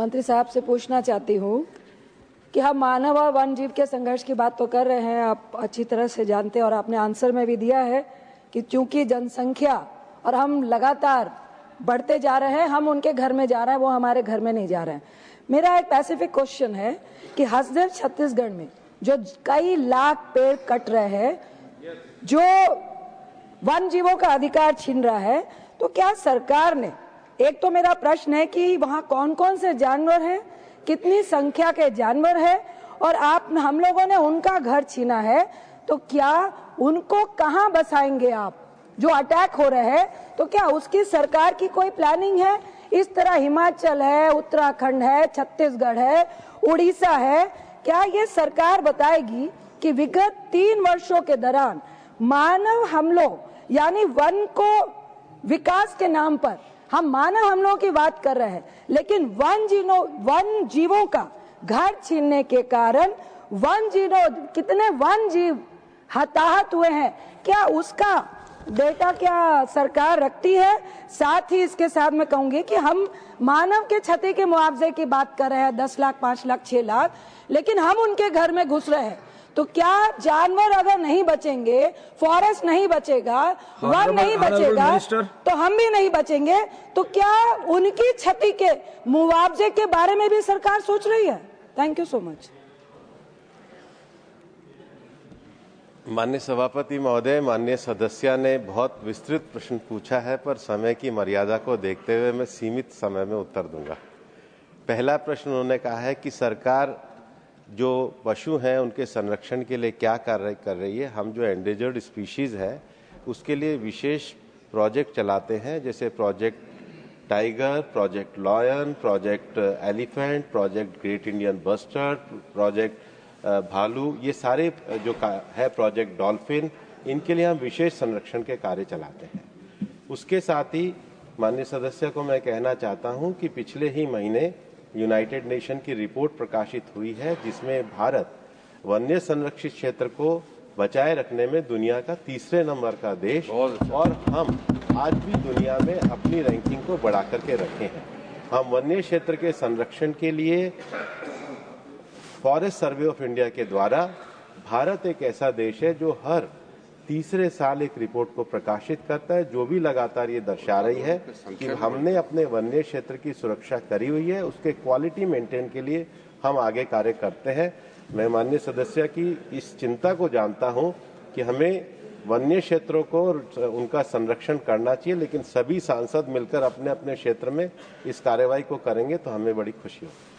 मंत्री साहब से पूछना चाहती हूँ कि हम मानव और वन जीव के संघर्ष की बात तो कर रहे हैं, आप अच्छी तरह से जानते हैं और आपने आंसर में भी दिया है कि चूंकि जनसंख्या और हम लगातार बढ़ते जा रहे हैं, हम उनके घर में जा रहे हैं, वो हमारे घर में नहीं जा रहे हैं। मेरा एक स्पेसिफिक क्वेश्चन है कि हसदेव छत्तीसगढ़ में जो कई लाख पेड़ कट रहे हैं, जो वन जीवों का अधिकार छीन रहा है, तो क्या सरकार ने, एक तो मेरा प्रश्न है कि वहाँ कौन कौन से जानवर हैं, कितनी संख्या के जानवर हैं, और हम लोगों ने उनका घर छीना है, तो क्या उनको कहाँ बसाएंगे आप? जो अटैक हो रहे हैं, तो क्या उसकी सरकार की कोई प्लानिंग है? इस तरह हिमाचल है, उत्तराखंड है, छत्तीसगढ़ है, उड़ीसा है, क्या ये सरकार बताएगी कि विगत 3 वर्षों के दौरान मानव हमलों यानी वन को विकास के नाम पर हम मानव हमलों की बात कर रहे हैं, लेकिन वन जीवों का घर छीनने के कारण कितने वन जीव हताहत हुए हैं, क्या उसका डेटा क्या सरकार रखती है? साथ ही इसके साथ मैं कहूंगी कि हम मानव के क्षति के मुआवजे की बात कर रहे हैं, 10 लाख, 5 लाख, 6 लाख, लेकिन हम उनके घर में घुस रहे हैं, तो क्या जानवर अगर नहीं बचेंगे, फॉरेस्ट नहीं बचेगा, वन नहीं बचेगा, तो हम भी नहीं बचेंगे, तो क्या उनकी क्षति के मुआवजे के बारे में भी सरकार सोच रही है? Thank you so much. माननीय सभापति महोदय, माननीय सदस्य ने बहुत विस्तृत प्रश्न पूछा है, पर समय की मर्यादा को देखते हुए मैं सीमित समय में उत्तर दूंगा। पहला प्रश्न उन्होंने कहा है कि सरकार जो पशु हैं उनके संरक्षण के लिए क्या कार्य कर रही है। हम जो एंडेंजर्ड स्पीशीज है उसके लिए विशेष प्रोजेक्ट चलाते हैं, जैसे project tiger, project lion, project elephant, project great Indian bustard, project भालू, ये सारे जो है प्रोजेक्ट डॉल्फिन, इनके लिए हम विशेष संरक्षण के कार्य चलाते हैं। उसके साथ ही माननीय सदस्य को मैं कहना चाहता हूं कि पिछले ही महीने यूनाइटेड नेशन की रिपोर्ट प्रकाशित हुई है, जिसमें भारत वन्य संरक्षित क्षेत्र को बचाए रखने में दुनिया का 3रे नंबर का देश, और हम आज भी दुनिया में अपनी रैंकिंग को बढ़ा करके रखे हैं। हम वन्य क्षेत्र के संरक्षण के लिए फॉरेस्ट सर्वे ऑफ इंडिया के द्वारा भारत एक ऐसा देश है जो हर 3रे साल एक रिपोर्ट को प्रकाशित करता है, जो भी लगातार ये दर्शा रही है कि हमने अपने वन्य क्षेत्र की सुरक्षा करी हुई है, उसके क्वालिटी मेंटेन के लिए हम आगे कार्य करते हैं। मैं माननीय सदस्य की इस चिंता को जानता हूं कि हमें वन्य क्षेत्रों को उनका संरक्षण करना चाहिए, लेकिन सभी सांसद मिलकर अपने अपने क्षेत्र में इस कार्यवाही को करेंगे तो हमें बड़ी खुशी होगी।